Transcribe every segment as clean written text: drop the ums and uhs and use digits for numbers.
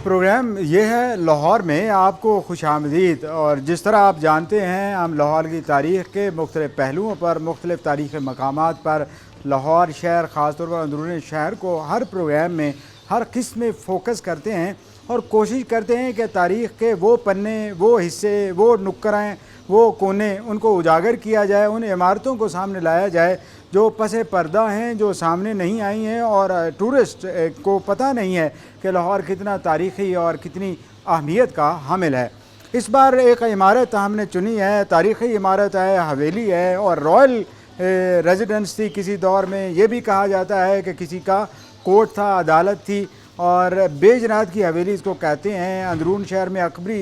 Programme ये है लाहौर में आपको खुशामदीद। और जिस तरह आप जानते हैं, हम लाहौर की तारीख़ के मुख्तलिफ़ पहलुओं पर, मुख्तलिफ़ तारीख़ी मकामात पर, लाहौर शहर ख़ास तौर पर अंदरूनी शहर को हर प्रोग्राम में हर किस्म में फ़ोकस करते हैं और कोशिश करते हैं कि तारीख़ के वो पन्ने, वो हिस्से, वो नुक्करें, वो कोने, उनको उजागर किया जाए, उन इमारतों को सामने लाया जाए जो पसे पर्दा हैं, जो सामने नहीं आई हैं और टूरिस्ट को पता नहीं है कि लाहौर कितना तारीख़ी और कितनी अहमियत का हामिल है। इस बार एक इमारत हमने चुनी है, तारीख़ी इमारत है, हवेली है और रॉयल रेजिडेंस थी किसी दौर में। ये भी कहा जाता है कि किसी का कोर्ट था, अदालत थी। और बेजनाथ की हवेली इसको कहते हैं। अंदरून शहर में अकबरी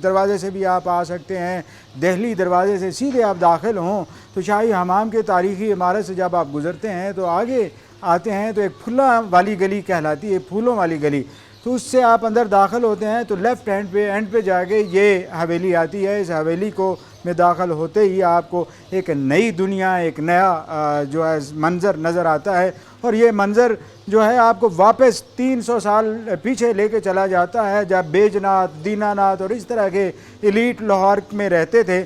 दरवाज़े से भी आप आ सकते हैं, दहली दरवाज़े से सीधे आप दाखिल हों तो शाही हमाम के तारीख़ी इमारत से जब आप गुज़रते हैं तो आगे आते हैं तो एक फुल्ला वाली गली कहलाती है, फूलों वाली गली। तो उससे आप अंदर दाखिल होते हैं तो लेफ़्ट एंड पे जाके ये हवेली आती है। इस हवेली को में दाखिल होते ही आपको एक नई दुनिया, एक नया जो है मंज़र नज़र आता है। और ये मंज़र जो है आपको वापस 300 साल पीछे लेके चला जाता है, जब बेजनाथ, दीनानाथ और इस तरह के एलीट लाहौर में रहते थे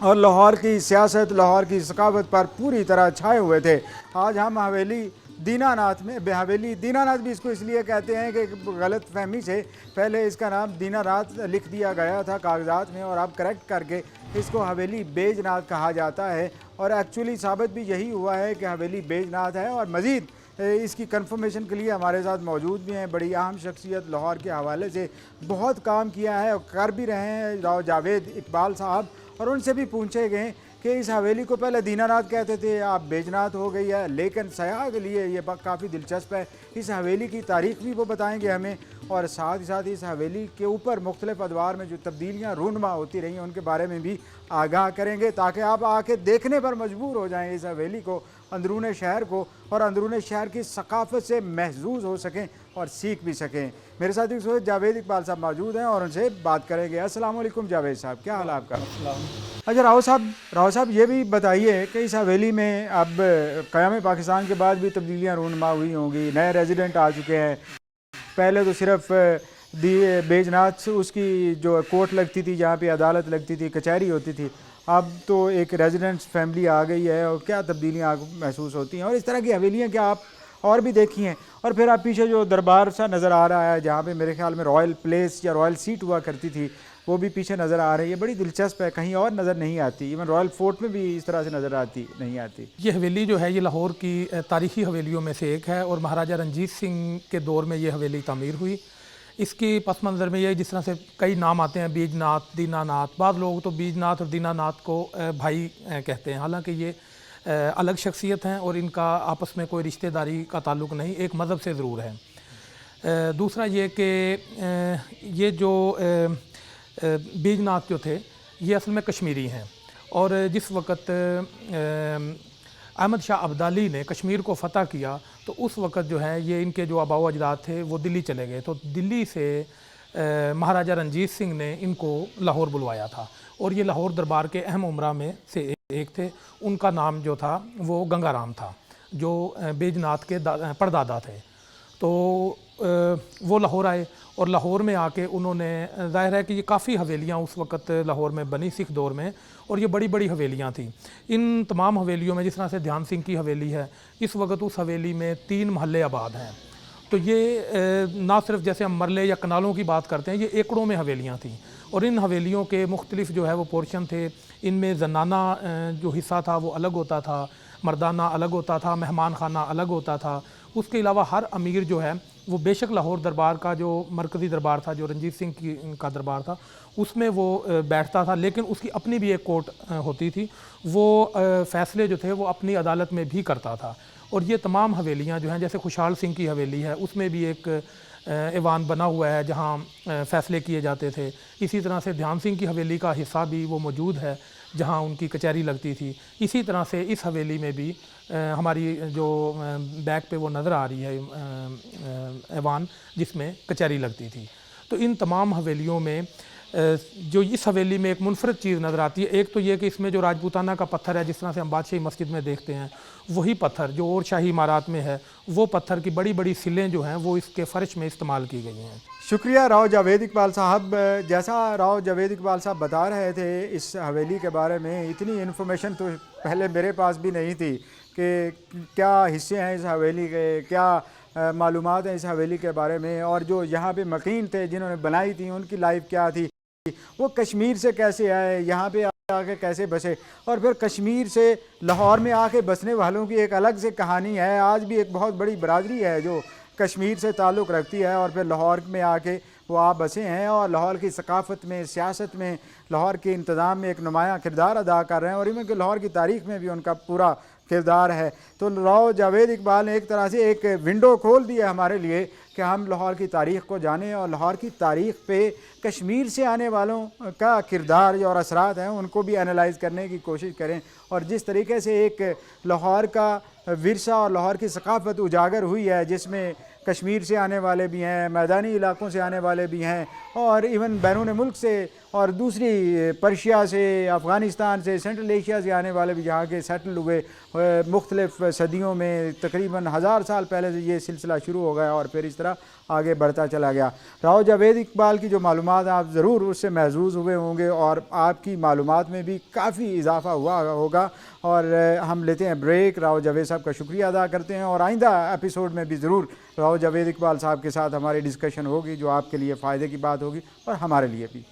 और लाहौर की सियासत, लाहौर की सकाफत पर पूरी तरह छाए हुए थे। आज हम हवेली दीनानाथ में, हवेली दीनानाथ भी इसको इसलिए कहते हैं कि गलत फहमी से पहले इसका नाम दीनानाथ लिख दिया गया था कागजात में और अब करेक्ट करके इसको हवेली बेजनाथ कहा जाता है। और एक्चुअली साबित भी यही हुआ है कि हवेली बेजनाथ है। और मज़ीद इसकी कंफर्मेशन के लिए हमारे साथ मौजूद भी हैं बड़ी अहम शख्सियत, लाहौर के हवाले से बहुत काम किया है और कर भी रहे हैं, जावेद इकबाल साहब। और उनसे भी पूछे गए कि इस हवेली को पहले दीनानाथ कहते थे, आप बेजनाथ हो गई है, लेकिन सयाह के लिए ये काफ़ी दिलचस्प है। इस हवेली की तारीख़ भी वो बताएंगे हमें और साथ ही साथ इस हवेली के ऊपर मुख्तलिफ़ अदवार में जो तब्दीलियाँ रूनमा होती रही हैं उनके बारे में भी आगाह करेंगे, ताकि आप आके देखने पर मजबूर हो जाएँ इस हवेली को, अंदरून शहर को, और अंदरून शहर की सकाफ़त से महजूज़ हो सकें और सीख भी सकें। मेरे साथ इस वक्त जावेद इकबाल साहब मौजूद हैं और उनसे बात करेंगे। अस्सलाम वालेकुम जावेद साहब, क्या हाल है आपका? अच्छा राव साहब ये भी बताइए कि इस हवेली में अब क़याम पाकिस्तान के बाद भी तब्दीलियाँ रूनमा हुई होंगी, नए रेजिडेंट आ चुके हैं। पहले तो सिर्फ बेजनाथ उसकी जो कोर्ट लगती थी, जहाँ पे अदालत लगती थी, कचहरी होती थी, अब तो एक रेजिडेंट्स फैमिली आ गई है। और क्या तब्दीलियाँ महसूस होती हैं और इस तरह की हवेलियाँ क्या आप और भी देखी हैं? और फिर आप पीछे जो दरबार सा नज़र आ रहा है, जहाँ पे मेरे ख्याल में रॉयल प्लेस या रॉयल सीट हुआ करती थी, वो भी पीछे नज़र आ रही है, बड़ी दिलचस्प है, कहीं और नज़र नहीं आती। इवन रॉयल फोर्ट में भी इस तरह से नज़र नहीं आती। ये हवेली जो है ये लाहौर की तारीख़ी हवेलियों में से एक है और महाराजा रंजीत सिंह के दौर में ये हवेली तामीर हुई। इसकी पस मंज़र में ये जिस तरह से कई नाम आते हैं, बीजनाथ, दीनानाथ, बाद लोग तो बीजनाथ और दीनानाथ को भाई कहते हैं, हालांकि ये अलग शख्सियत हैं और इनका आपस में कोई रिश्तेदारी का ताल्लुक़ नहीं, एक मज़हब से ज़रूर है। दूसरा ये कि ये जो बीजनाथ जो थे ये असल में कश्मीरी हैं और जिस वक़्त अहमद शाह अब्दाली ने कश्मीर को फ़तह किया तो उस वक़्त जो है ये इनके जो आबाओ अजदाद थे वो दिल्ली चले गए। तो दिल्ली से महाराजा रंजीत सिंह ने इनको लाहौर बुलवाया था और ये लाहौर दरबार के अहम उमरा में से एक थे। उनका नाम जो था वो गंगाराम था, जो बेजनाथ के परदादा थे। तो वो लाहौर आए और लाहौर में आके उन्होंने, ज़ाहिर है कि ये काफ़ी हवेलियाँ उस वक़्त लाहौर में बनी सिख दौर में और ये बड़ी बड़ी हवेलियाँ थीं। इन तमाम हवेलियों में जिस तरह से ध्यान सिंह की हवेली है, इस वक्त उस हवेली में 3 महल्ले आबाद हैं। तो ये ना सिर्फ जैसे हम मरले या कनालों की बात करते हैं, ये एकड़ों में हवेलियाँ थीं और इन हवेलियों के मुख्तलिफ जो है वो पोर्शन थे। इनमें जनाना जो हिस्सा था वो अलग होता था, मर्दाना अलग होता था, मेहमान खाना अलग होता था। उसके अलावा हर अमीर जो है वो बेशक लाहौर दरबार का जो मरकज़ी दरबार था, जो रंजीत सिंह का दरबार था, उसमें वो बैठता था, लेकिन उसकी अपनी भी एक कोर्ट होती थी। वो फ़ैसले जो थे वो अपनी अदालत में भी करता था। और ये तमाम हवेलियाँ जो हैं, जैसे खुशहाल सिंह की हवेली है, उसमें भी एक ऐवान बना हुआ है जहाँ फ़ैसले किए जाते थे। इसी तरह से ध्यान सिंह की हवेली का हिस्सा भी वो मौजूद है जहाँ उनकी कचहरी लगती थी। इसी तरह से इस हवेली में भी हमारी जो बैक पे वो नज़र आ रही है ऐवान, जिसमें कचहरी लगती थी। तो इन तमाम हवेलियों में जो इस हवेली में एक मुनफरद चीज़ नज़र आती है, एक तो ये कि इसमें जो राजपूताना का पत्थर है, जिस तरह से हम बादशाही मस्जिद में देखते हैं, वही पत्थर जो और शाही इमारात में है, वो पत्थर की बड़ी बड़ी सिलें जो हैं वो इसके फ़र्श में इस्तेमाल की गई हैं। शुक्रिया राव जावेद इकबाल साहब। जैसा राव जावेद इकबाल साहब बता रहे थे इस हवेली के बारे में, इतनी इन्फॉर्मेशन तो पहले मेरे पास भी नहीं थी कि क्या हिस्से हैं इस हवेली के, क्या मालूमात हैं इस हवेली के बारे में, और जो यहाँ पे मकीन थे जिन्होंने बनाई थी उनकी लाइफ क्या थी, वो कश्मीर से कैसे आए, यहाँ पे आके कैसे बसे, और फिर कश्मीर से लाहौर में आके बसने वालों की एक अलग से कहानी है। आज भी एक बहुत बड़ी बरादरी है जो कश्मीर से ताल्लुक़ रखती है और फिर लाहौर में आके वो आप बसे हैं और लाहौर की सकाफ़त में, सियासत में, लाहौर के इंतज़ाम में एक नुमायाँ किरदार अदा कर रहे हैं और इवन कि लाहौर की तारीख़ में भी उनका पूरा किरदार है। तो राव जावेद इकबाल ने एक तरह से एक विंडो खोल दी है हमारे लिए कि हम लाहौर की तारीख़ को जानें और लाहौर की तारीख़ पे कश्मीर से आने वालों का किरदार और असरात हैं उनको भी एनालाइज़ करने की कोशिश करें, और जिस तरीके से एक लाहौर का विरसा और लाहौर की सकाफ़त उजागर हुई है जिसमें कश्मीर से आने वाले भी हैं, मैदानी इलाकों से आने वाले भी हैं, और इवन बैरून मुल्क से और दूसरी पर्शिया से, अफ़गानिस्तान से, सेंट्रल एशिया से आने वाले भी यहाँ के सेटल हुए मुख्तलिफ़ सदियों में। तकरीबन 1000 साल पहले से ये सिलसिला शुरू हो गया और फिर इस तरह आगे बढ़ता चला गया। राव जावेद इकबाल की जो मालूमात आप ज़रूर उससे महजूज़ हुए होंगे और आपकी मालूमात में भी काफ़ी इजाफ़ा हुआ होगा। और हम लेते हैं ब्रेक। राव जावेद साहब का शुक्रिया अदा करते हैं और आइंदा एपिसोड में भी ज़रूर राव जावेद इकबाल साहब के साथ हमारी डिस्कशन होगी जो आपके लिए फ़ायदे की बात होगी और हमारे लिए भी।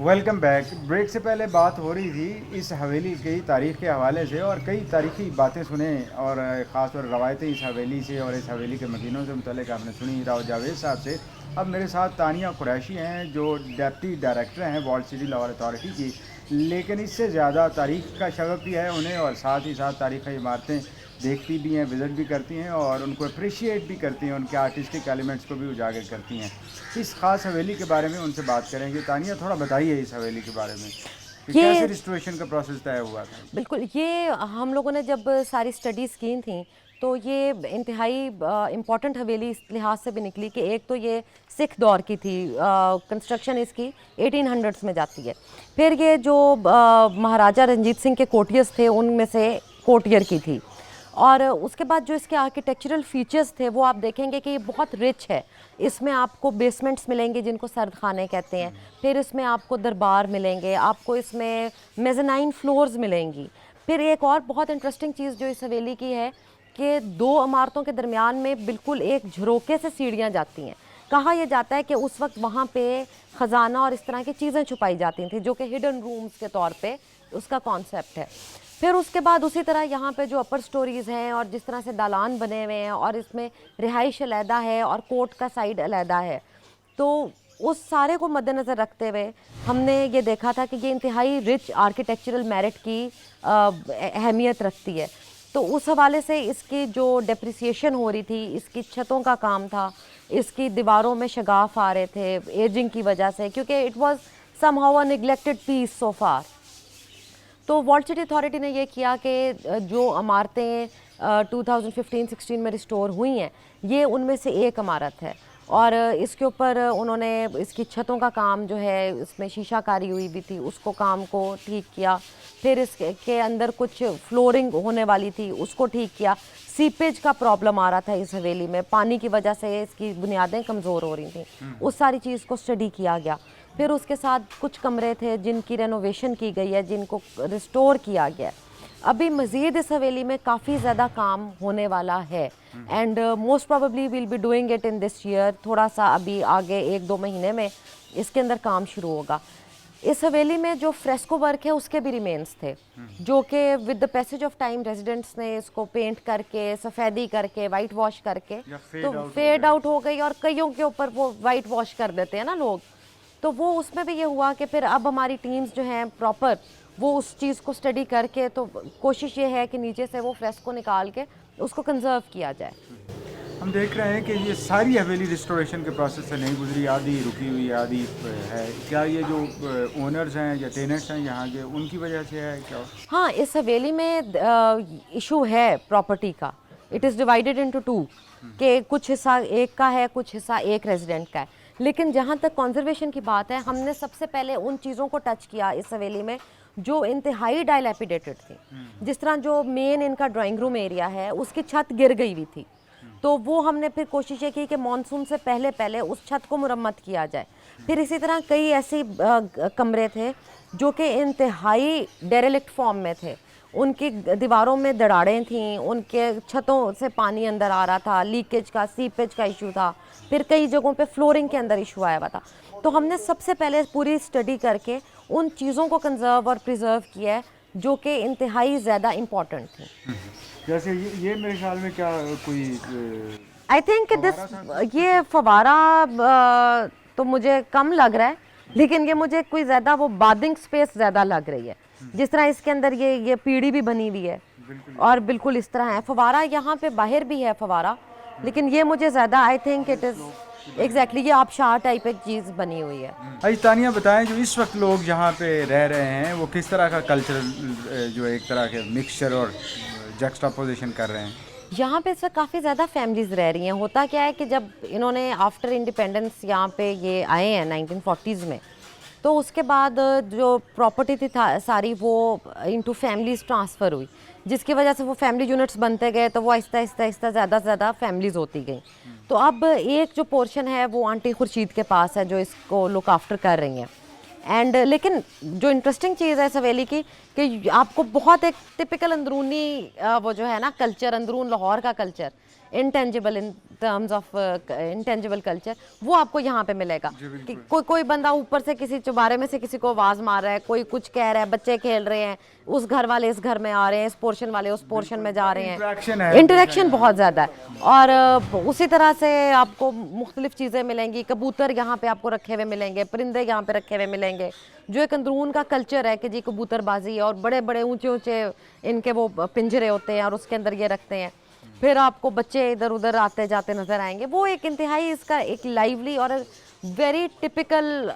Welcome back. ब्रेक से पहले बात हो रही थी इस हवेली की तारीख़ के हवाले से और कई तारीख़ी बातें सुने और ख़ास तौर रवायतें इस हवेली से और इस हवेली के मकीनों से मुतल्लिक़ आपने सुनी राव जावेद साहब से। अब मेरे साथ तानिया कुरैशी हैं जो डेप्टी डायरेक्टर हैं वॉल्ड सिटी लाहौर अथॉरिटी की, लेकिन इससे ज़्यादा तारीख़ का शगफ भी है उन्हें और साथ ही साथ तारीख़ी इमारतें देखती भी हैं, विज़िट भी करती हैं और उनको अप्रिशिएट भी करती हैं, उनके आर्टिस्टिक एलिमेंट्स को भी उजागर करती हैं। इस ख़ास हवेली के बारे में उनसे बात करेंगे। तानिया थोड़ा बताइए इस हवेली के बारे में कि कैसे रिस्टोरेशन का प्रोसेस तय हुआ था। बिल्कुल, ये हम लोगों ने जब सारी स्टडीज़ की थी तो ये इंतहाई इम्पॉर्टेंट हवेली इस लिहाज से भी निकली कि एक तो ये सिख दौर की थी, कंस्ट्रक्शन इसकी 1800s में जाती है। फिर ये जो महाराजा रंजीत सिंह के कोटियर्स थे उनमें से कोटियर की थी, और उसके बाद जो इसके आर्किटेक्चरल फीचर्स थे वो आप देखेंगे कि ये बहुत रिच है। इसमें आपको बेसमेंट्स मिलेंगे जिनको सर्द खाने कहते हैं, फिर इसमें आपको दरबार मिलेंगे, आपको इसमें मेज़नाइन फ्लोर्स मिलेंगी। फिर एक और बहुत इंटरेस्टिंग चीज़ जो इस हवेली की है कि दो इमारतों के दरमियान में बिल्कुल एक झरोके से सीढ़ियाँ जाती हैं। कहा यह जाता है कि उस वक्त वहाँ पे ख़जाना और इस तरह की चीज़ें छुपाई जाती थी जो कि हिडन रूम्स के तौर पे उसका कॉन्सेप्ट है। फिर उसके बाद उसी तरह यहाँ पे जो अपर स्टोरीज़ हैं और जिस तरह से दालान बने हुए हैं और इसमें रिहाइश अलहदा है और कोर्ट का साइड अलहदा है, तो उस सारे को मद्देनज़र रखते हुए हमने ये देखा था कि ये इंतहाई रिच आर्किटेक्चरल मेरिट की अहमियत रखती है। तो उस हवाले से इसकी जो डेप्रिसिएशन हो रही थी, इसकी छतों का काम था, इसकी दीवारों में शगाफ आ रहे थे एजिंग की वजह से, क्योंकि it was somehow a neglected piece so far. तो वॉल्ड सिटी अथॉरिटी ने ये किया कि जो इमारतें 2015-16 में रिस्टोर हुई हैं ये उनमें से एक इमारत है और इसके ऊपर उन्होंने इसकी छतों का काम जो है, इसमें शीशाकारी हुई भी थी, उसको काम को ठीक किया। फिर इसके अंदर कुछ फ्लोरिंग होने वाली थी, उसको ठीक किया। सीपेज का प्रॉब्लम आ रहा था इस हवेली में, पानी की वजह से इसकी बुनियादें कमज़ोर हो रही थी, उस सारी चीज़ को स्टडी किया गया। फिर उसके साथ कुछ कमरे थे जिनकी रेनोवेशन की गई है, जिनको रिस्टोर किया गया। अभी मज़ीद इस हवेली में काफ़ी ज़्यादा काम होने वाला है and most probably will be doing it in this year. थोड़ा सा अभी आगे 1-2 महीने में इसके अंदर काम शुरू होगा। इस हवेली में जो फ्रेस्को वर्क है उसके भी रिमेन्स थे जो कि with the passage of time residents ने इसको पेंट करके, सफ़ेदी करके, वाइट वॉश करके तो फेड आउट हो गई, और कईयों के ऊपर वो वाइट वॉश कर देते हैं ना लोग, तो वो उसमें भी ये हुआ कि फिर अब हमारी टीम्स जो हैं प्रॉपर वो उस चीज़ को स्टडी करके, तो कोशिश ये है कि नीचे से वो फ्रेस्को निकाल के उसको कंजर्व किया जाए। हम देख रहे हैं कि ये सारी हवेली रिस्टोरेशन के प्रोसेस से नहीं गुजरी, आधी रुकी हुई आधी है। क्या ये जो ओनर्स हैं या टेनेंट्स हैं यहाँ के, उनकी वजह से है क्या? हाँ, इस हवेली में इशू है प्रॉपर्टी का। It is divided into 2। कि कुछ हिस्सा एक का है, कुछ हिस्सा एक रेजिडेंट का है। लेकिन जहाँ तक कंजर्वेशन की बात है, हमने सबसे पहले उन चीज़ों को टच किया इस हवेली में जो इंतहाई डायलैपिडेटेड थी। जिस तरह जो मेन इनका ड्राइंग रूम एरिया है उसकी छत गिर गई हुई थी, तो वो हमने फिर कोशिश ये की कि मानसून से पहले पहले उस छत को मुरम्मत किया जाए। फिर इसी तरह कई ऐसी कमरे थे जो कि इंतहाई डेरेलिक्ट फॉर्म में थे, उनकी दीवारों में दरारें थीं, उनके छतों से पानी अंदर आ रहा था, लीकेज का, सीपेज का इशू था, फिर कई जगहों पे फ्लोरिंग के अंदर इशू आया हुआ था। तो हमने सबसे पहले पूरी स्टडी करके उन चीज़ों को कंजर्व और प्रिजर्व किया है जो कि इंतहाई ज़्यादा इम्पॉर्टेंट थी। जैसे ये मेरे ख्याल में क्या कोई आई थिंक दिस ये फवारा तो मुझे कम लग रहा है, लेकिन ये मुझे कोई ज़्यादा वो बाथिंग स्पेस ज़्यादा लग रही है। जिस तरह इसके अंदर ये पीढ़ी भी बनी हुई है और बिल्कुल इस तरह है। फवारा यहाँ पे बाहर भी है फवारा, लेकिन ये मुझे ज़्यादा I think it is exactly ये आबशार टाइप एक चीज़ बनी हुई है। अच्छा तानिया बताएं, जो इस वक्त लोग यहाँ पे रह रहे हैं वो किस तरह का कल्चरल जो एक तरह के मिक्सचर और जक्सटापोजिशन कर रहे हैं? यहाँ पे इस वक्त काफ़ी ज़्यादा फैमिलीज़ रह रही हैं। होता क्या है कि जब इन्होंने आफ्टर इंडिपेंडेंस यहाँ पे ये आए हैं 1940s में, तो उसके बाद जो प्रॉपर्टी थी सारी वो इनटू फैमिलीज़ ट्रांसफ़र हुई, जिसकी वजह से वो फैमिली यूनिट्स बनते गए, तो वो आहिस्ता आहिस्ता आहिस्ता ज़्यादा से ज़्यादा फैमिलीज़ होती गई। तो अब एक जो पोर्शन है वो आंटी खुर्शीद के पास है जो इसको लुक आफ्टर कर रही हैं। एंड लेकिन जो इंटरेस्टिंग चीज़ है इस हवेली की कि आपको बहुत एक टिपिकल अंदरूनी वो जो है ना कल्चर, अंदरून लाहौर का culture, intangible in terms of intangible culture, वो आपको यहाँ पे मिलेगा कि कोई बंदा ऊपर से किसी चौबारे में से किसी को आवाज़ मार रहा है, कोई कुछ कह रहा है, बच्चे खेल रहे हैं, उस घर वाले इस घर में आ रहे हैं, इस पोर्शन वाले उस पोर्शन में जा रहे हैं। इंटरेक्शन बहुत ज़्यादा है। और उसी तरह से आपको मुख्तलिफ चीज़ें मिलेंगी। कबूतर यहाँ पे आपको रखे हुए मिलेंगे, परिंदे यहाँ पे रखे हुए मिलेंगे, जो एक अंदरून का कल्चर है कि जी कबूतरबाजी, और बड़े बड़े ऊंचे ऊंचे इनके वो पिंजरे होते हैं और उसके अंदर ये रखते हैं। फिर आपको बच्चे इधर उधर आते जाते नज़र आएंगे। वो एक इंतहाई इसका एक लाइवली और वेरी टिपिकल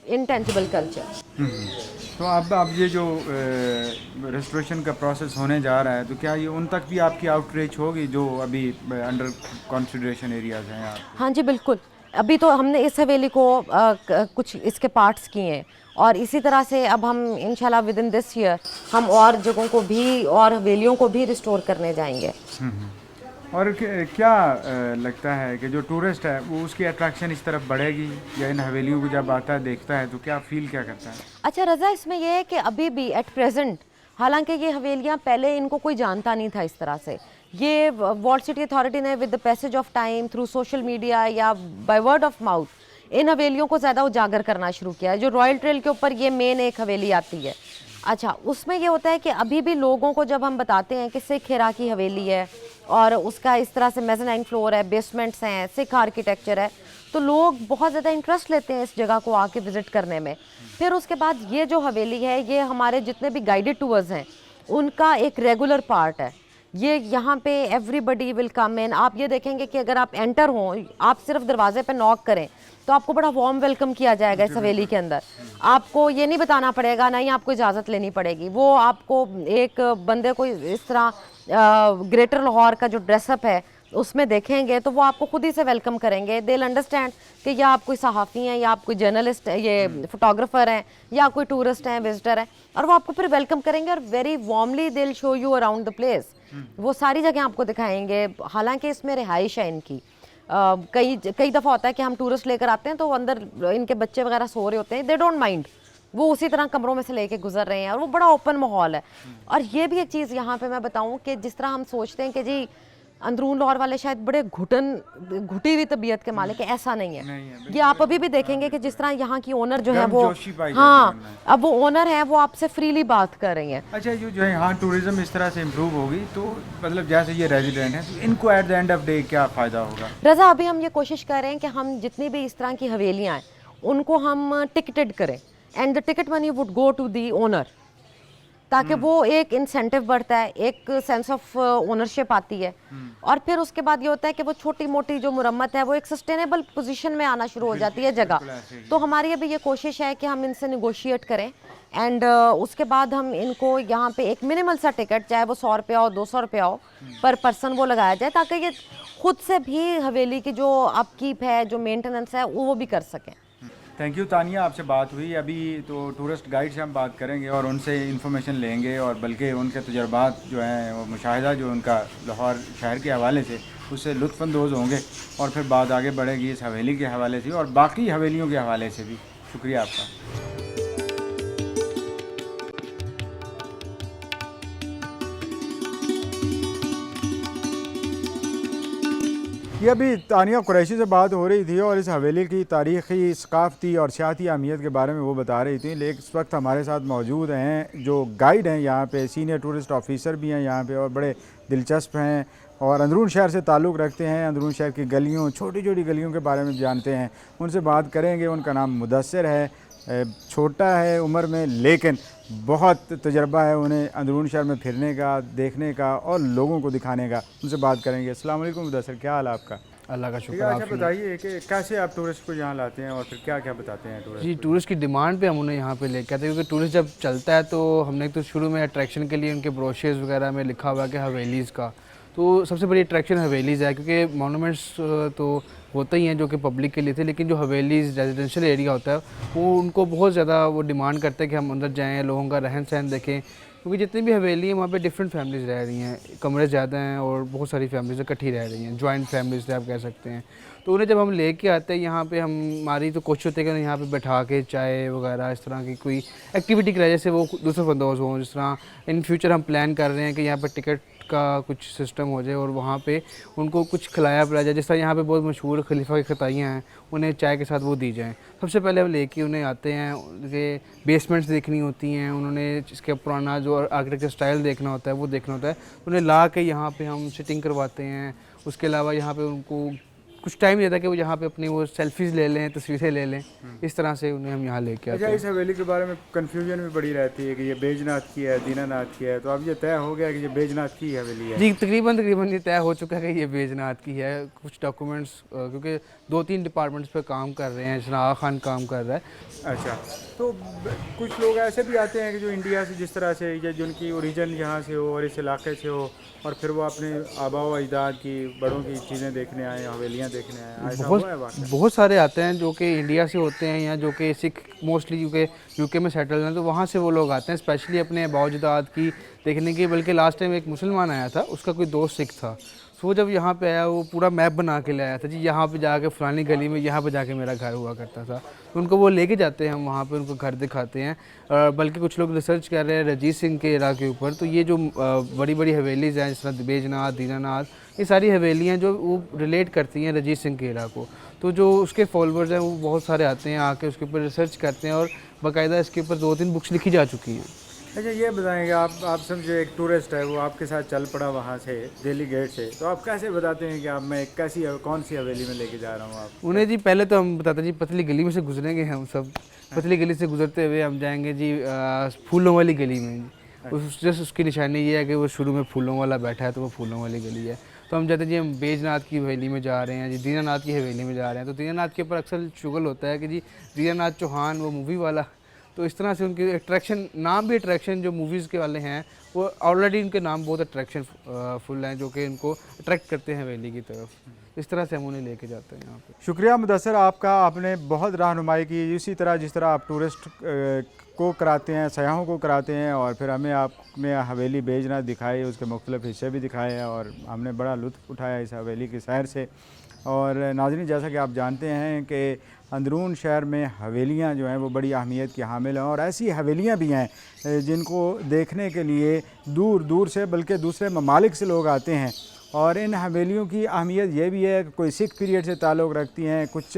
इंटेंजिबल कल्चर। तो अब ये जो रेस्टोरेशन का प्रोसेस होने जा रहा है, तो क्या ये उन तक भी आपकी आउटरीच होगी जो अभी अंडर कंसिडरेशन एरियाज हैं यहाँ? हाँ जी बिल्कुल। अभी तो हमने इस हवेली को कुछ इसके पार्ट्स किए हैं, और इसी तरह से अब हम इंशाल्लाह विद इन दिस ईयर हम और जगहों को भी और हवेलियों को भी रिस्टोर करने जाएंगे। और क्या लगता है कि जो टूरिस्ट है वो उसकी अट्रैक्शन इस तरफ बढ़ेगी, या इन हवेलियों को जब आता है देखता है तो क्या फील क्या करता है? अच्छा रज़ा, इसमें यह है कि अभी भी एट प्रेजेंट, हालांकि ये हवेलियाँ पहले इनको कोई जानता नहीं था इस तरह से, ये वार्ड सिटी अथॉरिटी ने with the passage of time through social media या बाय वर्ड ऑफ माउथ इन हवेलियों को ज़्यादा उजागर करना शुरू किया है। जो रॉयल ट्रेल के ऊपर ये मेन एक हवेली आती है, अच्छा उसमें ये होता है कि अभी भी लोगों को जब हम बताते हैं कि सिख हिरा की हवेली है और उसका इस तरह से मेज़नाइन फ्लोर है, बेसमेंट्स हैं, सिख आर्किटेक्चर है, तो लोग बहुत ज़्यादा इंटरेस्ट लेते हैं इस जगह को आके विज़िट करने में। फिर उसके बाद ये जो हवेली है ये हमारे जितने भी गाइडेड टूर्स हैं उनका एक रेगुलर पार्ट है। ये यहाँ पे एवरीबडी विल कम इन। आप ये देखेंगे कि अगर आप एंटर हों, आप सिर्फ दरवाजे पे नॉक करें तो आपको बड़ा वार्म वेलकम किया जाएगा इस हवेली के अंदर। आपको ये नहीं बताना पड़ेगा, ना ही आपको इजाज़त लेनी पड़ेगी। वो आपको एक बंदे को इस तरह ग्रेटर लाहौर का जो ड्रेसअप है उसमें देखेंगे तो वो आपको खुद ही से वेलकम करेंगे। दे विल अंडरस्टैंड कि या आप कोई सहाफ़ी हैं, या आप कोई जर्नलिस्ट है, ये फोटोग्राफर हैं, या कोई टूरिस्ट हैं, विजिटर हैं, और वो आपको फिर वेलकम करेंगे और very warmly they will show you around the place. वो सारी जगह आपको दिखाएंगे। हालांकि इसमें रिहाइश है इनकी। कई दफ़ा होता है कि हम टूरिस्ट लेकर आते हैं तो अंदर इनके बच्चे वगैरह सो रहे होते हैं, दे डोंट माइंड, वो उसी तरह कमरों में से लेके गुजर रहे हैं और वो बड़ा ओपन माहौल है। और ये भी एक चीज़ यहाँ पे मैं बताऊँ कि जिस तरह हम सोचते हैं कि जी अंदरून लाहौर वाले शायद बड़े घुटी हुई तबीयत के मालिक है, ऐसा नहीं है। ये आप अभी भी देखेंगे कि जिस तरह यहाँ की ओनर जो है वो, हाँ अब वो ओनर है वो आपसे फ्रीली बात कर रही हैं। अच्छा जो है यहाँ टूरिज्म इस तरह से इम्प्रूव होगी तो मतलब जैसे ये रेजिडेंट हैं तो इनको at the end of day क्या फ़ायदा होगा? रज़ा, अभी हम ये कोशिश कर रहे हैं कि हम जितनी भी इस तरह की हवेलियाँ हैं उनको हम टिकटेड करें, and the ticket money would go to the owner, ताकि वो एक इंसेंटिव बढ़ता है, एक सेंस ऑफ ओनरशिप आती है। और फिर उसके बाद ये होता है कि वो छोटी मोटी जो मुरम्मत है वो एक सस्टेनेबल पोजीशन में आना शुरू हो जाती है जगह। तो हमारी अभी ये कोशिश है कि हम इनसे निगोशिएट करें, एंड उसके बाद हम इनको यहाँ पे एक मिनिमल सा टिकट, चाहे वो 100 रुपया हो 200 रुपया हो पर पर्सन, वो लगाया जाए ताकि ये खुद से भी हवेली की जो अपकीप है, जो मेंटेनेंस है, वो भी कर सकें। थैंक यू तानिया, आपसे बात हुई। अभी तो टूरिस्ट गाइड से हम बात करेंगे और उनसे इन्फॉर्मेशन लेंगे और बल्कि उनके तजुर्बात जो हैं वो मुशाहिदा जो उनका लाहौर शहर के हवाले से उससे लुत्फ़अंदोज़ होंगे और फिर बात आगे बढ़ेगी इस हवेली के हवाले से और बाकी हवेलियों के हवाले से भी। शुक्रिया आपका। ये अभी तानिया कुरैशी से बात हो रही थी और इस हवेली की तारीख़ी, सकाफ़ती और सियाती अहमियत के बारे में वो बता रही थी। लेकिन इस वक्त हमारे साथ मौजूद हैं जो गाइड हैं यहाँ पे, सीनियर टूरिस्ट ऑफिसर भी हैं यहाँ पे और बड़े दिलचस्प हैं और अंदरून शहर से ताल्लुक़ रखते हैं। अंदरून शहर की गलियों, छोटी छोटी गलियों के बारे में जानते हैं। उनसे बात करेंगे। उनका नाम मुदस्सिर है, छोटा है उम्र में लेकिन बहुत तजर्बा है उन्हें अंदरून शहर में फिरने का, देखने का और लोगों को दिखाने का। उनसे बात करेंगे। अस्सलाम वालेकुम मुदस्सिर, क्या हाल है आपका? अल्लाह का शुक्र। अच्छा बताइए कि कैसे आप टूरिस्ट को यहाँ लाते हैं और फिर क्या क्या बताते हैं टूरिस्ट? जी, टूरिस्ट की डिमांड पे हम उन्हें यहाँ पे लेके आते हैं क्योंकि टूरिस्ट जब चलता है तो हमने तो शुरू में अट्रैक्शन के लिए उनके ब्रोशर्स वगैरह में लिखा हुआ है कि हवेलीज़ का, तो सबसे बड़ी अट्रैक्शन हवेलीज़ है क्योंकि मोनूमेंट्स तो होते ही हैं जो कि पब्लिक के लिए थे, लेकिन जो हवेलीज़ रेजिडेंशियल एरिया होता है वो उनको बहुत ज़्यादा वो डिमांड करते हैं कि हम अंदर जाएँ, लोगों का रहन सहन देखें, क्योंकि जितनी भी हवेली हैं वहाँ पे डिफरेंट फैमिलीज़ रह रही हैं, कमरे ज़्यादा हैं और बहुत सारी फैमिलीज़ इकट्ठी रह रही हैं, जॉइंट फैमिलीज़ से आप कह सकते हैं। तो उन्हें जब हम लेके आते हैं यहाँ पे, हमारी तो कोशिश होती है कि यहाँ पे बैठा के चाय वगैरह इस तरह की कोई एक्टिविटी कराए जैसे वो लुत्फ़अंदोज़ हों। जिस तरह इन फ्यूचर हम प्लान कर रहे हैं कि यहाँ पर टिकट का कुछ सिस्टम हो जाए और वहाँ पे उनको कुछ खिलाया पिलाया जाए। जिस तरह यहाँ पे बहुत मशहूर खलीफा की खताइयाँ हैं, उन्हें चाय के साथ वो दी जाएँ। सबसे पहले हम लेके उन्हें आते हैं, उनके बेसमेंट्स देखनी होती हैं, उन्होंने इसके पुराना जो आर्किटेक्चर स्टाइल देखना होता है वो देखना होता है, उन्हें ला के यहाँ पे हम सिटिंग करवाते हैं। उसके अलावा यहाँ पे उनको कुछ टाइम देता है कि वो यहाँ पे अपनी वो सेल्फीज़ ले लें, तस्वीरें ले लें। इस तरह से उन्हें हम यहाँ लेके आते हैं। इस हवेली के बारे में कन्फ्यूजन भी बड़ी रहती है कि ये बैजनाथ की है, दीनानाथ की है, तो अब ये तय हो गया कि ये बैजनाथ की हवेली है? जी, तकरीबन ये तय हो चुका है कि ये बैजनाथ की है। कुछ डॉक्यूमेंट्स क्योंकि 2-3 डिपार्टमेंट्स पे काम कर रहे हैं, शनाह खान काम कर रहा है। अच्छा, तो कुछ लोग ऐसे भी आते हैं कि जो इंडिया से जिस तरह से या जिनकी ओरिजिन यहाँ से हो और इस इलाके से हो और फिर वो अपने आबा व अजदाद की बड़ों की चीज़ें देखने आए, हवेलियाँ देखने आए, ऐसा हुआ है वाक़ई? बहुत सारे आते हैं जो कि इंडिया से होते हैं या जो कि सिख मोस्टली यूके में सेटल हैं, तो वहाँ से वो लोग आते हैं स्पेशली अपने आबा अजदाद की देखने की। बल्कि लास्ट टाइम एक मुसलमान आया था, उसका कोई दोस्त सिख था, तो वो जब यहाँ पे आया वो पूरा मैप बना के ले आया था, जी यहाँ पे जाके फलानी गली में यहाँ पे जाके मेरा घर हुआ करता था। तो उनको वो लेके जाते हैं, हम वहाँ पे उनको घर दिखाते हैं। बल्कि कुछ लोग रिसर्च कर रहे हैं रंजीत सिंह के एरा के ऊपर, तो ये जो बड़ी बड़ी हवेलीज़ हैं जिस तरह बैजनाथ, दीनानाथ, ये सारी हवेलियाँ जो वो रिलेट करती हैं रंजीत सिंह के एरा को। तो जो उसके फॉलोअर्स हैं वो बहुत सारे आते हैं, आके उसके ऊपर रिसर्च करते हैं और बाकायदा इसके ऊपर 2-3 बुक्स लिखी जा चुकी हैं। अच्छा, ये बताएंगे आप समझे एक टूरिस्ट है वो आपके साथ चल पड़ा वहाँ से दिल्ली गेट से, तो आप कैसे बताते हैं कि आप मैं कौन सी हवेली में लेके जा रहा हूँ आप उन्हें? जी पहले तो हम बताते जी पतली गली में से गुजरेंगे, हम सब पतली गली से गुजरते हुए हम जाएंगे जी फूलों वाली गली में। जस्ट उसकी निशानी ये है कि वो शुरू में फूलों वाला बैठा है तो वो फूलों वाली गली है। तो हम जाते हैं जी हम बैजनाथ की हवेली में जा रहे हैं, जी दीनानाथ की हवेली में जा रहे हैं। तो दीनानाथ के ऊपर अक्सर शुगल होता है कि जी दीनानाथ चौहान वो मूवी वाला, तो इस तरह से उनकी अट्रैक्शन, नाम भी अट्रैक्शन जो मूवीज़ के वाले हैं वो ऑलरेडी उनके नाम बहुत अट्रैक्शन फुल हैं जो कि इनको अट्रैक्ट करते हैं हवेली की तरफ। इस तरह से हम उन्हें लेके जाते हैं यहाँ पे। शुक्रिया मुदस्सिर आपका, आपने बहुत रहनुमाई की। इसी तरह जिस तरह आप टूरिस्ट को कराते हैं, सयाहों को कराते हैं और फिर हमें आपने हवेली बैजनाथ दिखाई, उसके मुख्तलिफ हिस्से भी दिखाए हैं और हमने बड़ा लुत्फ़ उठाया इस हवेली की सैर से। और नाज़रीन, जैसा कि आप जानते हैं कि अंदरून शहर में हवेलियाँ जो हैं वो बड़ी अहमियत की हामिल हैं और ऐसी हवेलियाँ भी हैं जिनको देखने के लिए दूर दूर से बल्कि दूसरे ममालिक से लोग आते हैं। और इन हवेलियों की अहमियत ये भी है कि कोई सिख पीरियड से ताल्लुक़ रखती हैं, कुछ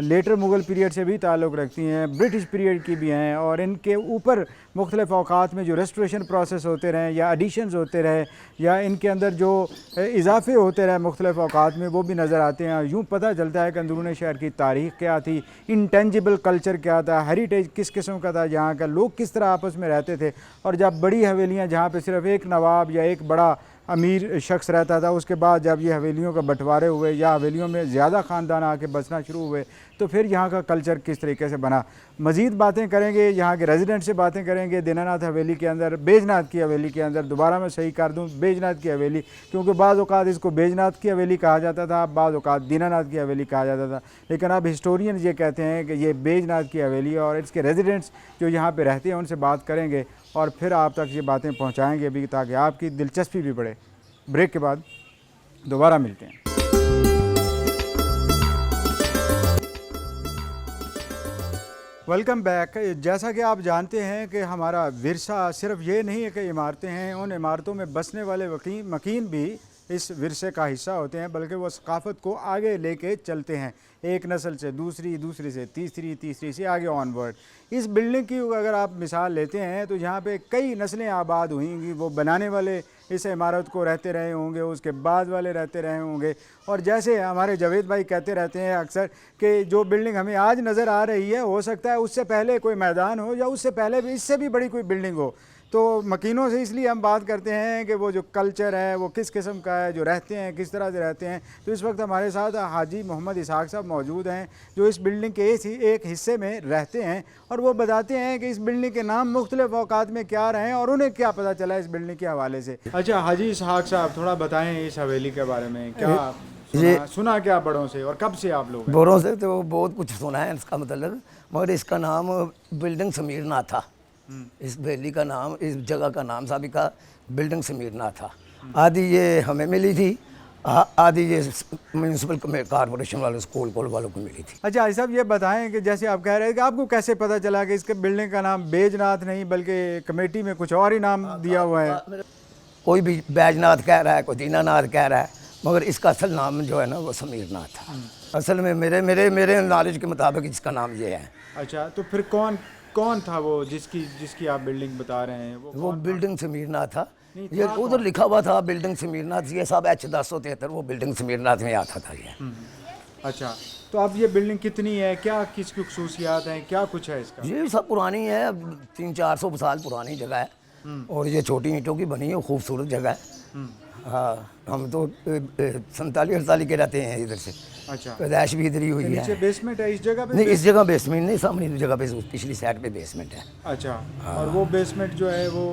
लेटर मुग़ल पीरियड से भी ताल्लुक़ रखती हैं, ब्रिटिश पीरियड की भी हैं और इनके ऊपर मुख्तलिफ़ औक़ात में जो रेस्टोरेशन प्रोसेस होते रहें या एडिशंस होते रहे या इनके अंदर जो इजाफ़े होते रहे मुख्तलिफ़ औक़ात में, वो भी नज़र आते हैं। यूँ पता चलता है कि अंदरून शहर की तारीख़ क्या थी, इंटेंजिबल कल्चर क्या था, हेरिटेज किस किस्म का था, यहाँ का लोग किस तरह आपस में रहते थे। और जब बड़ी हवेलियाँ जहाँ पर सिर्फ़ एक नवाब या एक बड़ा अमीर शख्स रहता था। उसके बाद जब ये हवेलियों का बंटवारे हुए या हवेलियों में ज़्यादा ख़ानदान आके बसना शुरू हुए तो फिर यहाँ का कल्चर किस तरीके से बना। मज़ीद बातें करेंगे, यहाँ के रेजिडेंट से बातें करेंगे। दीनानाथ हवेली के अंदर, बैजनाथ की हवेली के अंदर, दोबारा मैं सही कर दूँ, बैजनाथ की हवेली, क्योंकि बाज़ औक़ात इसको बैजनाथ की हवेली कहा जाता था, बाज़ औक़ात दीनानाथ की हवेली कहा जाता था, लेकिन अब हिस्टोरियन ये कहते हैं कि ये बैजनाथ की हवेली है। और इसके रेजिडेंट्स जो यहाँ पर रहते हैं उनसे बात करेंगे और फिर आप तक ये बातें पहुँचाएँगे भी, ताकि आपकी दिलचस्पी भी बढ़े। ब्रेक के बाद दोबारा मिलते हैं। Welcome back. जैसा कि आप जानते हैं कि हमारा विरसा सिर्फ ये नहीं है कि इमारतें हैं, उन इमारतों में बसने वाले मकीन भी इस विरसे का हिस्सा होते हैं, बल्कि वो सकाफ़त को आगे लेके चलते हैं, एक नस्ल से दूसरी, दूसरी से तीसरी, तीसरी से आगे ऑनवर्ड। इस बिल्डिंग की अगर आप मिसाल लेते हैं तो यहाँ पे कई नस्लें आबाद हुईंगी। वो बनाने वाले इस इमारत को रहते रहे होंगे, उसके बाद वाले रहते रहे होंगे। और जैसे हमारे जावेद भाई कहते रहते हैं अक्सर कि जो बिल्डिंग हमें आज नज़र आ रही है, हो सकता है उससे पहले कोई मैदान हो या उससे पहले भी इससे भी बड़ी कोई बिल्डिंग हो। तो मकीनों से इसलिए हम बात करते हैं कि वो जो कल्चर है वो किस किस्म का है, जो रहते हैं किस तरह से रहते हैं। तो इस वक्त हमारे साथ हाजी मोहम्मद इसहाक साहब मौजूद हैं, जो इस बिल्डिंग के एक हिस्से में रहते हैं, और वो बताते हैं कि इस बिल्डिंग के नाम मुख्तलिफ औकात में क्या रहे और उन्हें क्या पता चला इस बिल्डिंग के हवाले से। अच्छा हाजी इसहाक साहब, थोड़ा बताएँ इस हवेली के बारे में, क्या सुना क्या बड़ों से और कब से आप लोग? बड़ों से तो बहुत कुछ सुना है इसका मतलब, मगर इसका नाम बिल्डिंग समीरनाथ था। इस हवेली का नाम, इस जगह का नाम साबिका बिल्डिंग समीरनाथ था। आधी ये हमें मिली थी, आधी ये म्यूनसिपल कॉर्पोरेशन वालों, स्कूल वालों को मिली थी। अच्छा साहब, ये बताएं कि जैसे आप कह रहे हैं कि आपको कैसे पता चला कि इसके बिल्डिंग का नाम बैजनाथ नहीं बल्कि कमेटी में कुछ और ही नाम दिया हुआ है? कोई भी बैजनाथ कह रहा है, कोई दीनानाथ कह रहा है, मगर इसका असल नाम जो है ना वो समीरनाथ था। असल में मेरे नॉलेज के मुताबिक इसका नाम ये है। अच्छा, तो फिर कौन था वो जिसकी आप बिल्डिंग बता रहे हैं? वो बिल्डिंग समीरनाथ था। ये उधर लिखा हुआ था बिल्डिंग समीरनाथ, ये सब H1073 वो बिल्डिंग समीरनाथ में आता था ये। अच्छा, तो अब ये बिल्डिंग कितनी है, क्या किसकी खुसूसियात हैं, क्या कुछ है इसका? ये सब पुरानी है, 300-400 साल पुरानी जगह है, और ये छोटी ईंटों की बनी है, खूबसूरत जगह है। हाँ, हम तो 47-48 के रहते हैं इधर से। अच्छा, पैदाइश भी इधर ही हुई है। नीचे बेसमेंट है इस जगह पे? नहीं, इस जगह बेसमेंट नहीं, सामने जगह पे पिछली साइड पे बेसमेंट है। अच्छा, और वो बेसमेंट जो है वो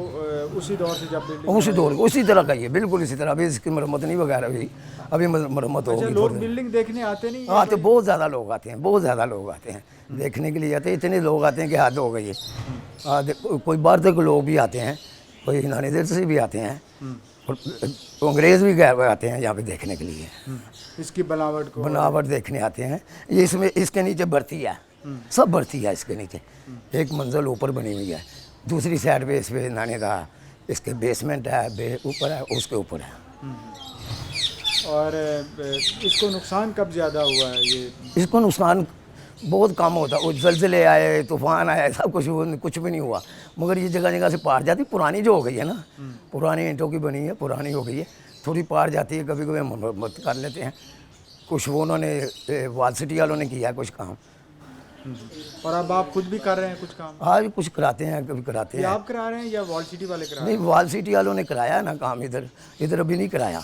उसी दौर से जब बिल्डिंग उसी दौर उसी तरह का ही है, बिल्कुल इसी तरह। अभी इसकी मरम्मत नहीं वगैरह हुई, अभी मरम्मत होगी। लोग बिल्डिंग देखने आते नहीं? आते, बहुत ज़्यादा लोग आते हैं, बहुत ज़्यादा लोग आते हैं देखने के लिए आते हैं। इतने लोग आते हैं कि हद हो गई है। कोई बाहर तक लोग भी आते हैं, कोई हिंदुस्तानी देश से भी आते हैं, और अंग्रेज़ भी गए आते हैं यहाँ पे देखने के लिए, इसकी बनावट देखने आते हैं। ये इसमें इसके नीचे बर्ती है, सब बर्ती है इसके नीचे। एक मंजिल ऊपर बनी हुई है, दूसरी साइड पे इस पे नाने का इसके बेसमेंट है, ऊपर है, उसके ऊपर है। और इसको नुकसान कब ज़्यादा हुआ है? ये इसको नुकसान बहुत कम होता, वो ज़लज़ले आए, तूफ़ान आए, सब कुछ भी नहीं हुआ। मगर ये जगह जगह से पार जाती, पुरानी जो हो गई है ना, पुरानी ईंटों की बनी है, पुरानी हो गई है, थोड़ी पार जाती है। कभी कभी हम मरम्मत कर लेते हैं, कुछ वो उन्होंने वाल सिटी वालों ने किया है कुछ काम। और अब आप खुद भी कर रहे हैं कुछ काम? हाँ, कुछ कराते हैं, कभी कराते हैं। आप करा रहे हैं या वॉल सिटी वाले करा रहे हैं? नहीं, वॉल सिटी वालों ने कराया ना काम, इधर अभी नहीं कराया।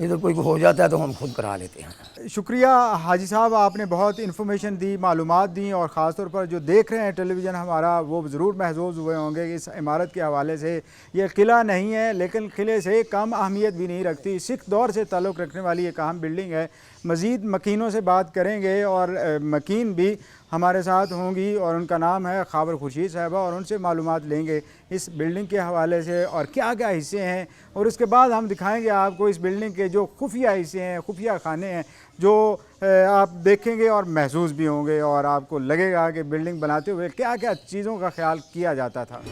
इधर कोई हो जाता है तो हम खुद करा लेते हैं। शुक्रिया हाजी साहब, आपने बहुत इन्फॉर्मेशन दी, मालूमात दी, और ख़ास तौर पर जो देख रहे हैं टेलीविज़न हमारा वो ज़रूर महसूस हुए होंगे कि इस इमारत के हवाले से ये किला नहीं है, लेकिन किले से कम अहमियत भी नहीं रखती। सिख दौर से ताल्लुक़ रखने वाली एक अहम बिल्डिंग है। मज़ीद मकीनों से बात करेंगे और मकीन भी हमारे साथ होंगी, और उनका नाम है खाबर खुर्शीद साहिबा, और उनसे मालूमात लेंगे इस बिल्डिंग के हवाले से और क्या क्या हिस्से हैं। और उसके बाद हम दिखाएंगे आपको इस बिल्डिंग के जो खुफिया हिस्से हैं, खुफिया खाने हैं, जो आप देखेंगे और महसूस भी होंगे, और आपको लगेगा कि बिल्डिंग बनाते हुए क्या क्या चीज़ों का ख्याल किया जाता था।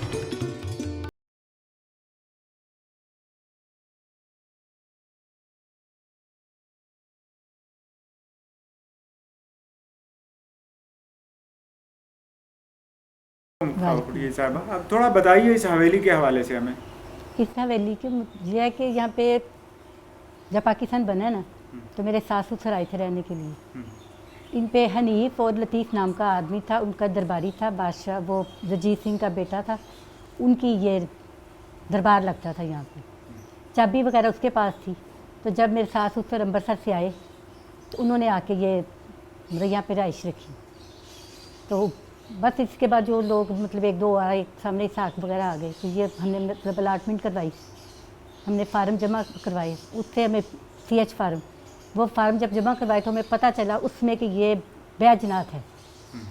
साहब, अब थोड़ा बताइए इस हवेली के हवाले से हमें। इस हवेली के ये है कि यहाँ पे जब पाकिस्तान बना ना, तो मेरे सास ससुर आए थे रहने के लिए। इन पे हनीफ और लतीफ़ नाम का आदमी था, उनका दरबारी था, बादशाह वो रजीत सिंह का बेटा था, उनकी ये दरबार लगता था यहाँ पे। चाबी वगैरह उसके पास थी। तो जब मेरे सास ससुर अम्बरसर से आए तो उन्होंने आके ये मतलब यहाँ पे रहाइश रखी। तो बस इसके बाद जो लोग मतलब एक दो आए सामने साख वगैरह आ गए, तो ये हमने मतलब अलाटमेंट करवाई, हमने फार्म जमा करवाए, उससे हमें CH फार्म, वो फार्म जब जमा करवाए तो हमें पता चला उसमें कि ये बैजनाथ है,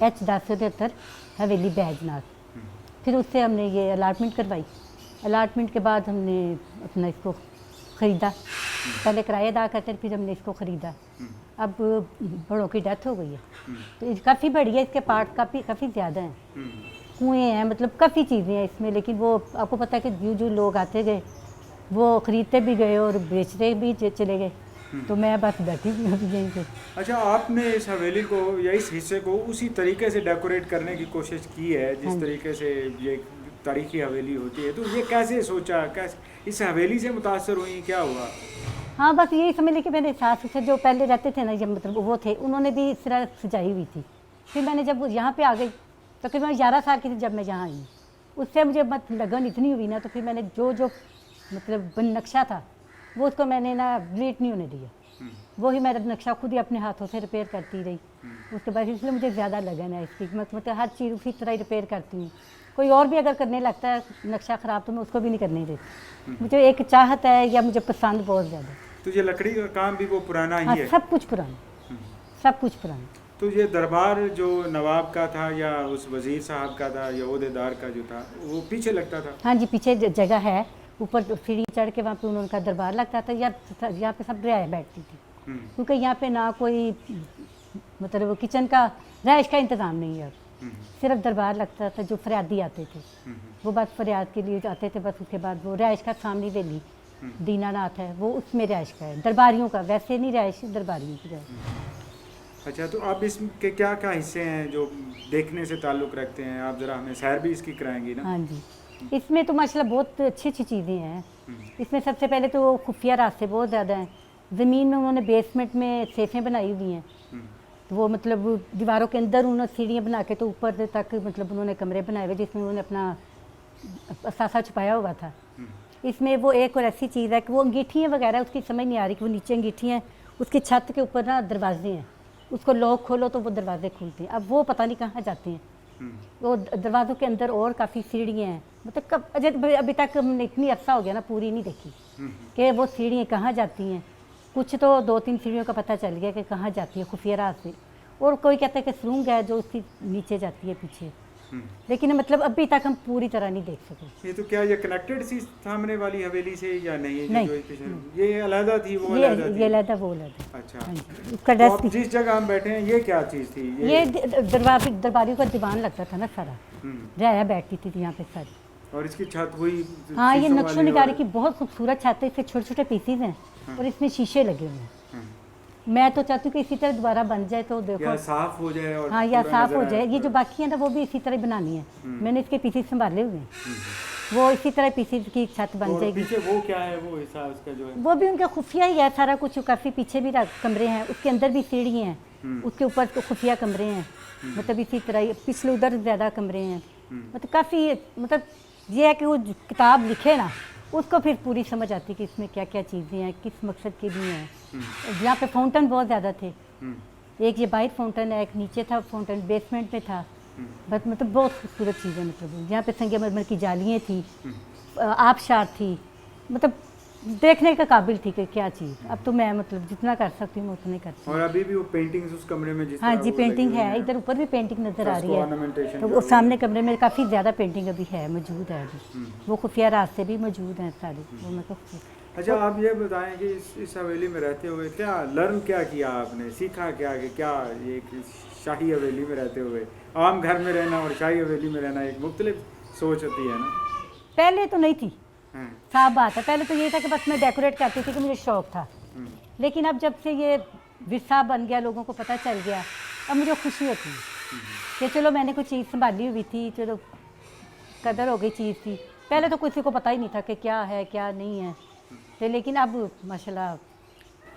H1073 हवेली बैजनाथ। फिर उससे हमने ये अलाटमेंट करवाई। अलाटमेंट के बाद हमने अपना इसको ख़रीदा, पहले किराया अदा करते फिर हमने इसको ख़रीदा। अब बड़ों की डेथ हो गई है तो काफ़ी बड़ी है, इसके पार्ट काफ़ी ज़्यादा हैं, कुएँ हैं, मतलब काफ़ी चीज़ें हैं इसमें। लेकिन वो आपको पता है कि जो लोग आते गए वो ख़रीदते भी गए और बेचते भी चले गए, तो मैं बस बैठी हुई अभी यहीं पे। अच्छा, आपने इस हवेली को या इस हिस्से को उसी तरीके से डेकोरेट करने की कोशिश की है जिस तरीके से ये तारीखी हवेली होती है, तो ये कैसे सोचा, कैसे इस हवेली से मुतासर हुई, क्या हुआ? हाँ, बस यही समझ ली कि मेरे सास से जो पहले रहते थे ना, जब मतलब वो थे, उन्होंने भी इस तरह सजाई हुई थी। फिर मैंने जब यहाँ पे आ गई तकरीबन 11 साल की थी जब मैं यहाँ आई, उससे मुझे मत लगन इतनी हुई ना, तो फिर मैंने जो मतलब नक्शा था वो उसको मैंने ना डिलीट नहीं होने दिया, वो ही मेरा नक्शा खुद ही अपने हाथों से रिपेयर करती रही। उसके बाद इसलिए मुझे ज़्यादा लगन है इसकी, मतलब हर चीज़ उसी तरह ही रिपेयर करती हूँ। कोई और भी अगर करने लगता है नक्शा ख़राब तो मैं उसको भी नहीं करने देती। मुझे एक चाहत है या मुझे पसंद बहुत ज़्यादा। तो ये लकड़ी का काम भी वो पुराना हाँ, ही है? सब कुछ पुराना, सब कुछ पुराना। तो ये दरबार जो नवाब का था या उस वज़ीर साहब का था या ओहदेदार का जो था, वो पीछे लगता था? हाँ जी, पीछे जगह है, ऊपर सीढ़ी चढ़ के वहाँ पे उनका दरबार लगता था, या यहाँ पे सब रियाया बैठती थी, क्योंकि यहाँ पे ना कोई मतलब किचन का रहाइश का इंतज़ाम नहीं है, सिर्फ दरबार लगता था। जो फरियादी आते थे वो बस फरियाद के लिए आते थे, बस उसके बाद वो रहाइश का सामने वेली दीनानाथ है वो उसमें रहाइश का है, दरबारियों का, वैसे नहीं रहाइश, दरबारियों की रहाइश। अच्छा, तो अब इसके क्या क्या हिस्से हैं जो देखने से ताल्लुक़ रखते हैं? आप ज़रा हमें सैर भी इसकी कराएंगी ना? हाँ जी, इसमें तो माशाल्लाह बहुत अच्छी अच्छी चीज़ें हैं। इसमें सबसे पहले तो खुफिया रास्ते बहुत ज़्यादा हैं। ज़मीन में उन्होंने बेसमेंट में सेफें बनाई हुई हैं, तो वो मतलब दीवारों के अंदर उन्होंने सीढ़ियाँ बना के तो ऊपर तक मतलब उन्होंने कमरे बनाए हुए जिसमें उन्होंने अपना असासा छुपाया हुआ था। इसमें वो एक और ऐसी चीज़ है कि वो अंगीठियाँ वगैरह उसकी समझ नहीं आ रही कि वो नीचे अंगीठियाँ, उसकी छत के ऊपर ना दरवाजे हैं, उसको लॉक खोलो तो वो दरवाजे खुलते हैं। अब वो पता नहीं कहाँ जाते हैं, वो दरवाज़ों के अंदर और काफ़ी सीढ़ियाँ हैं, मतलब कब अभी तक हमने इतनी अरसा हो गया ना पूरी नहीं देखी कि वो सीढ़ियाँ कहाँ जाती हैं। कुछ तो 2-3 सीढ़ियों का पता चल गया कि कहाँ जाती है खुफिया रात से, और कोई कहता है कि सुरंग है जो उसकी नीचे जाती है पीछे, लेकिन मतलब अभी तक हम पूरी तरह नहीं देख सके। ये तो क्या ये कनेक्टेड सी सामने वाली हवेली से या नहीं? नहीं, ये अलहदा थी, वो ये अलहदा थी? ये अलहदा वो अलहदा। अच्छा, हाँ जी, उसका तो डेस्क आप जिस जगह हम बैठे हैं ये क्या चीज़ थी? ये दरबारियों का दीवान लगता था ना सारा, रियाया बैठती थी यहाँ पे सारी। और इसकी छत हुई? हाँ, ये शीशों नक्शो वाली निगारी और- की बहुत खूबसूरत छत है, इसके छोटे छोटे पीसीज हैं और इसमें शीशे लगे हुए हैं। मैं तो चाहती हूँ कि इसी तरह दोबारा बन जाए तो देखो, या साफ हो जाए और हाँ, या पूरा साफ नजर हो आए। जाए। ये जो बाकी है ना वो भी इसी तरह बनानी है, मैंने इसके पीसीज संभाले हुए हैं, वो इसी तरह पीसीज की छत बन और जाएगी। पीछे वो क्या है, वो हिस्सा उसका जो है? वो भी उनका खुफिया ही है सारा कुछ, काफ़ी पीछे भी कमरे हैं, उसके अंदर भी सीढ़ी हैं, उसके ऊपर तो खुफिया कमरे हैं, मतलब इसी तरह पिछले उधर ज़्यादा कमरे हैं, मतलब काफ़ी, मतलब ये है कि वो किताब लिखे ना उसको फिर पूरी समझ आती कि इसमें क्या क्या चीज़ें हैं, किस मकसद के लिए हैं। यहाँ पे फाउंटेन बहुत ज़्यादा थे, एक ये बाहर फाउंटेन है, एक नीचे था फाउंटेन, बेसमेंट में था, बस मतलब बहुत खूबसूरत चीज़ें, मतलब यहाँ पे संगमरमर की जालियाँ थी, आबशार थी, मतलब देखने के काबिल थी कि क्या चीज़। अब तो मैं मतलब जितना कर सकती हूँ उतना करती हूँ। और अभी भी वो पेंटिंग्स उस कमरे में जिस हाँ तरह जी, वो पेंटिंग लगी हुई है, हैं, इधर ऊपर भी पेंटिंग नज़र आ रही उसको है, ornamentation तो जो वो है सामने कमरे में काफ़ी ज़्यादा पेंटिंग अभी है, मौजूद है अभी, वो खुफिया रास्ते भी मौजूद हैं सारे, वो मैं तो। अच्छा, आप ये बताएं कि इस हवेली में रहते हुए क्या लर्न क्या किया आपने, सीखा क्या कि क्या ये एक शाही हवेली में रहते हुए आम घर में रहना और शाही हवेली में रहना एक मुख्तलिफ सोच होती है ना? पहले तो नहीं थी, हाँ, साफ बात है, पहले तो ये था कि बस मैं डेकोरेट करती थी कि मुझे शौक था, लेकिन अब जब से ये विरसा बन गया, लोगों को पता चल गया, अब मुझे खुशी होती है कि चलो मैंने कोई चीज़ संभाली हुई थी, चलो कदर हो गई चीज़ की। पहले तो किसी को पता ही नहीं था कि क्या है क्या नहीं है, तो लेकिन अब माशाल्लाह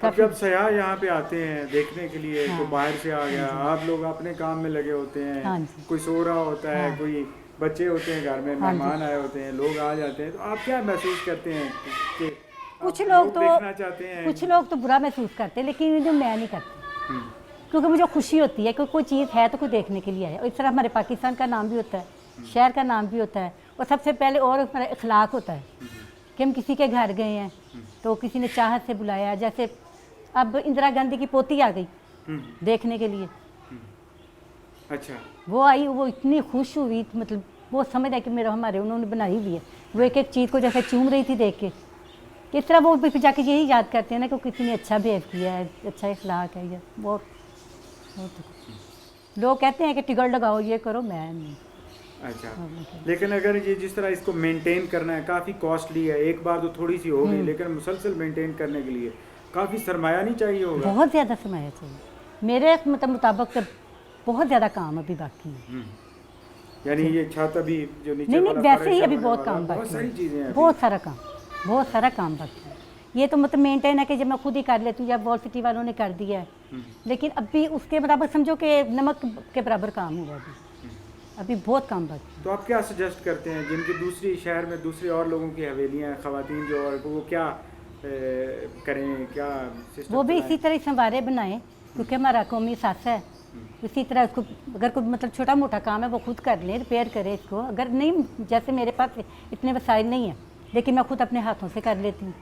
अब जब सयाह यहाँ पे आते हैं देखने के लिए, हाँ, तो बाहर से आ गया, आप लोग अपने काम में लगे होते हैं, हाँ जी, कोई सो रहा होता है, हाँ, कोई बच्चे होते हैं घर में, हाँ जी, मेहमान आए होते हैं, लोग आ जाते हैं, तो आप क्या महसूस करते हैं कि कुछ लोग तो देखना चाहते हैं। कुछ लोग तो बुरा महसूस करते हैं, लेकिन जो मैं नहीं करती, क्योंकि मुझे खुशी होती है कि कोई चीज़ है तो कोई देखने के लिए आए। और इस तरह हमारे पाकिस्तान का नाम भी होता है, शहर का नाम भी होता है, और सबसे पहले और हमारा इखलाक होता है कि हम किसी के घर गए हैं तो किसी ने चाहत से बुलाया। जैसे अब इंदिरा गांधी की पोती आ गई देखने के लिए, अच्छा, वो आई, वो इतनी खुश हुई, मतलब वो समझ है कि मेरा हमारे उन्होंने बनाई हुई है। वो एक एक चीज़ को जैसे चूम रही थी देख के, इस तरह वो फिर जाके यही याद करते हैं ना कि किसी ने अच्छा बिहेव किया है, अच्छा इखलाक है। ये बहुत लोग कहते हैं कि टिकट लगाओ, ये करो, मैं नहीं। अच्छा, लेकिन अगर ये जिस तरह इसको मेंटेन करना है, काफ़ी कॉस्टली है। एक बार तो थोड़ी सी हो गई, लेकिन मुसलसल मेंटेन करने के लिए काफ़ी सरमाया नहीं चाहिए होगा? बहुत ज़्यादा सरमाया चाहिए मेरे मुताबिक, तो बहुत ज़्यादा काम अभी बाकी है। यानी ये छत अभी जो नीचे नहीं, वाला वैसे फर्श ही है अभी बनने बहुत वाला, काम बहुत बाकी सारी है, चीज़ें हैं बहुत सारा काम बाकी है। ये तो मतलब मेंटेन है कि जब मैं खुद ही कर लेती हूँ, या वॉल सिटी वालों ने कर दिया है, लेकिन अभी उसके बराबर समझो कि नमक के बराबर काम हुआ अभी बहुत काम बाकी है। तो आप क्या सजेस्ट करते हैं जिनकी दूसरी शहर में दूसरे और लोगों की हवेलियाँ हैं, ख़वातीन जो, और वो क्या करें, क्या सिस्टम वो भी चलाएं? इसी तरह संवारे बनाएं, क्योंकि हमारा कौमी सासा है। इसी तरह उसको अगर कोई मतलब छोटा मोटा काम है वो खुद कर लें, रिपेयर करें इसको। अगर नहीं, जैसे मेरे पास इतने वसाइल नहीं है, लेकिन मैं खुद अपने हाथों से कर लेती हूँ।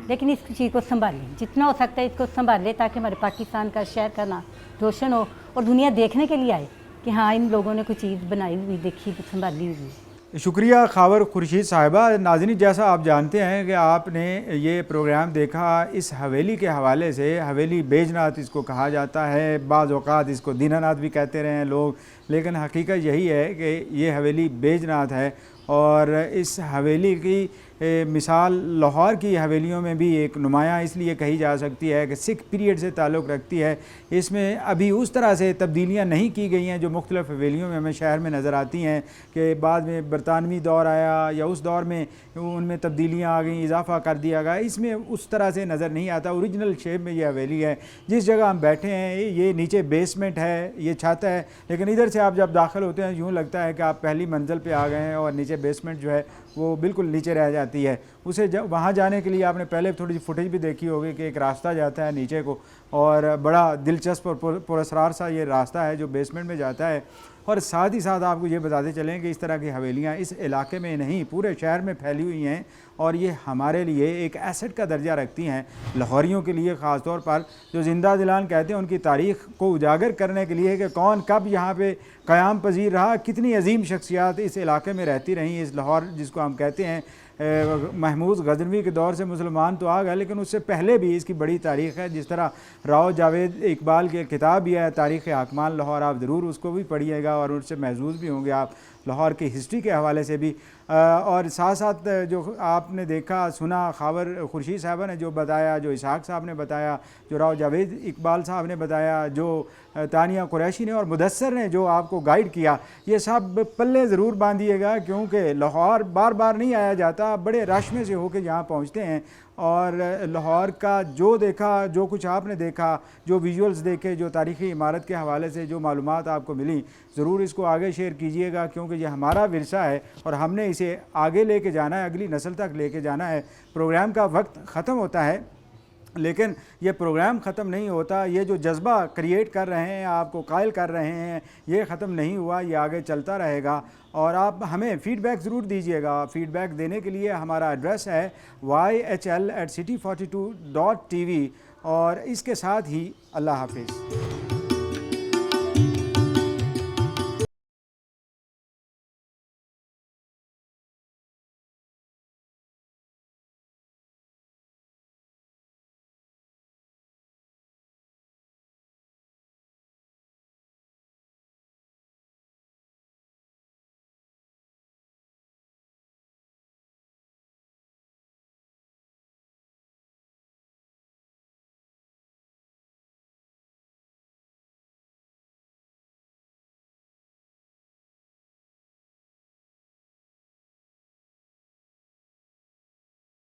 लेकिन इस चीज़ को संभालें, जितना हो सकता है इसको संभालें, ताकि हमारे पाकिस्तान का, शहर का नाम रोशन हो और दुनिया देखने के लिए आए कि हाँ, इन लोगों ने कोई चीज़ बनाई हुई, देखी, संभाली हुई। शुक्रिया खावर खुर्शीद साहिबा। नाज़रीन, जैसा आप जानते हैं कि आपने ये प्रोग्राम देखा इस हवेली के हवाले से। हवेली बेजनात इसको कहा जाता है, बाज़ औक़ात इसको दीनानात भी कहते रहे हैं लोग, लेकिन हकीकत यही है कि ये हवेली बेजनात है। और इस हवेली की मिसाल लाहौर की हवेलियों में भी एक नुमायाँ इसलिए कही जा सकती है कि सिख पीरियड से ताल्लुक़ रखती है। इसमें अभी उस तरह से तब्दीलियाँ नहीं की गई हैं जो मुख्तलिफ़ हवेलियों में हमें शहर में नज़र आती हैं कि बाद में बरतानवी दौर आया या उस दौर में उनमें तब्दीलियाँ आ गई, इजाफ़ा कर दिया गया। इसमें उस तरह से नज़र नहीं आता। ओरिजिनल शेप में ये हवेली है। जिस जगह हम बैठे हैं ये नीचे बेसमेंट है, ये छत है, लेकिन इधर से आप जब दाखिल होते हैं यूँ लगता है कि आप पहली मंजिल पे आ गए हैं और नीचे बेसमेंट जो है वो बिल्कुल नीचे रह जाती है। उसे वहाँ जाने के लिए आपने पहले थोड़ी सी फुटेज भी देखी होगी कि एक रास्ता जाता है नीचे को, और बड़ा दिलचस्प और पुरस्कार सा ये रास्ता है जो बेसमेंट में जाता है। और साथ ही साथ आपको ये बताते चलें कि इस तरह की हवेलियाँ इस इलाके में नहीं, पूरे शहर में फैली हुई हैं, और ये हमारे लिए एक एसेट का दर्जा रखती हैं, लाहौरियों के लिए ख़ास तौर पर, जो ज़िंदा दिलान कहते हैं उनकी तारीख़ को उजागर करने के लिए कि कौन कब यहाँ पे क़याम पजीर रहा, कितनी अजीम शख्सियात इस इलाके में रहती रहीं। इस लाहौर जिसको हम कहते हैं महमूद गजनवी के दौर से मुसलमान तो आ गए, लेकिन उससे पहले भी इसकी बड़ी तारीख़ है। जिस तरह राव जावेद इकबाल के किताब भी है तारीख़ हकमान लाहौर, आप ज़रूर उसको भी पढ़िएगा और उससे महजूज़ भी होंगे आप लाहौर की हिस्ट्री के हवाले से भी। और साथ साथ जो आपने देखा सुना, खावर खुर्शीद साहबा ने जो बताया, जो इसहाक साहब ने बताया, जो राव जावेद इकबाल साहब ने बताया, जो तानिया कुरैशी ने और मुदस्सर ने जो आपको गाइड किया, ये सब पल्ले ज़रूर बांधिएगा, क्योंकि लाहौर बार बार नहीं आया जाता, बड़े रश में से होकर यहाँ पहुँचते हैं। और लाहौर का जो देखा, जो कुछ आपने देखा, जो विजुअल्स देखे, जो तारीख़ी इमारत के हवाले से जो मालूमात आपको मिली, ज़रूर इसको आगे शेयर कीजिएगा, क्योंकि ये हमारा विरसा है और हमने इसे आगे लेके जाना है, अगली नस्ल तक लेके जाना है। प्रोग्राम का वक्त ख़त्म होता है, लेकिन ये प्रोग्राम ख़त्म नहीं होता। ये जो जज्बा क्रिएट कर रहे हैं, आपको कायल कर रहे हैं, ये ख़त्म नहीं हुआ, ये आगे चलता रहेगा। और आप हमें फ़ीडबैक ज़रूर दीजिएगा। फ़ीडबैक देने के लिए हमारा एड्रेस है YHL@city42.tv। और इसके साथ ही अल्लाह हाफिज़।